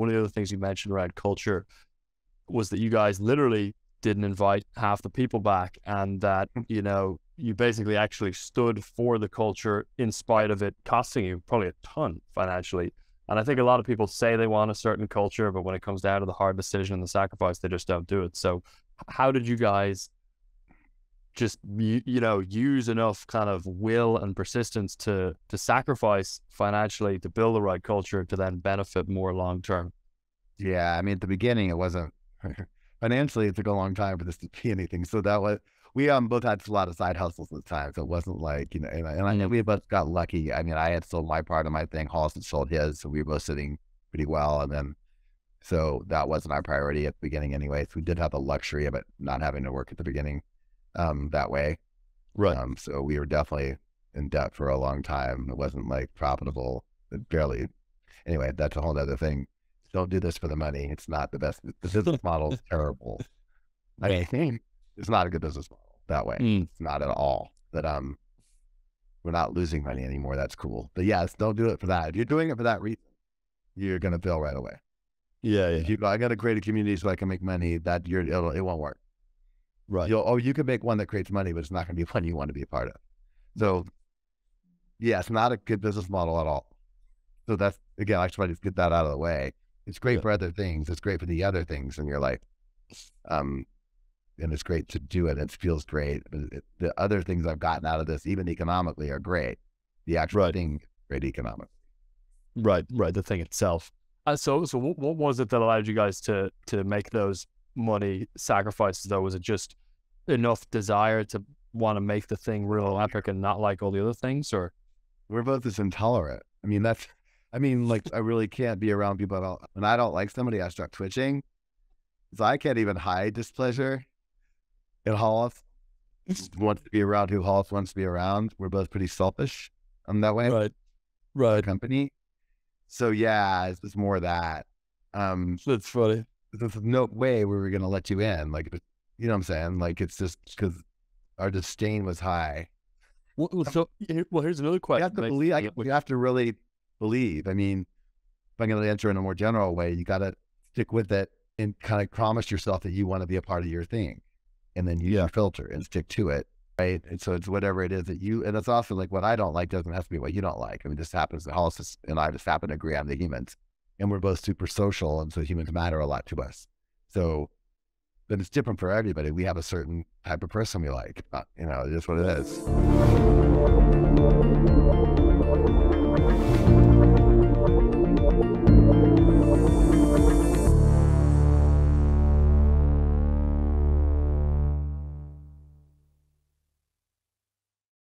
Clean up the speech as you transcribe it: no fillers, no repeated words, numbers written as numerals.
one of the other things you mentioned around culture was that you guys literally didn't invite half the people back, and that, you know, you basically actually stood for the culture in spite of it costing you probably a ton financially. And I think a lot of people say they want a certain culture, but when it comes down to the hard decision and the sacrifice, they just don't do it. So how did you guys just, you know, use enough kind of will and persistence to sacrifice financially to build the right culture to then benefit more long term? Yeah, I mean, at the beginning, it wasn't financially. It took a long time for this to be anything. So that was we both had a lot of side hustles at the time, so it wasn't like, you know. And we both got lucky. I mean, I had sold my part of my thing. Hollis had sold his, so we were both sitting pretty well. And then so that wasn't our priority at the beginning, anyway. So we did have the luxury of it not having to work at the beginning that way. Right. So we were definitely in debt for a long time. It wasn't like profitable. It barely. Anyway, that's a whole other thing. Don't do this for the money. It's not the best. The business model is terrible. I think it's not a good business model that way. It's not at all. But we're not losing money anymore. That's cool. But yes, don't do it for that. If you're doing it for that reason, you're gonna fail right away. Yeah, If you go, I got to create a community so I can make money, that it won't work. right. You can make one that creates money, but it's not gonna be one you want to be a part of. So yeah, it's not a good business model at all. So that's, again, I just want to get that out of the way. It's great for other things. It's great for the other things in your life. And it's great to do it. It feels great. But the other things I've gotten out of this, even economically, are great. The actual thing is great economically. Right. The thing itself. So what was it that allowed you guys to make those money sacrifices though? Was it just enough desire to want to make the thing real epic and not like all the other things, or? We're both just intolerant. Like, I really can't be around people. When I don't like somebody, I start twitching. So I can't even hide displeasure. And Hollis wants to be around who Hollis wants to be around. We're both pretty selfish that way. Right. Company. So yeah, it's more of that. That's funny. There's no way we were going to let you in. Like, you know what I'm saying? Like, it's just because our disdain was high. Here's another question. You have to believe. You have to really believe. I mean, if I'm going to answer in a more general way, you got to stick with it and kind of promise yourself that you want to be a part of your thing, and then use your filter and stick to it, right? And so it's whatever it is that you. And it's also like, what I don't like doesn't have to be what you don't like. I mean, this happens. Hollis and I just happen to agree on the humans, and we're both super social, and so humans matter a lot to us. So, but it's different for everybody. We have a certain type of person we like. You know, it is what it is.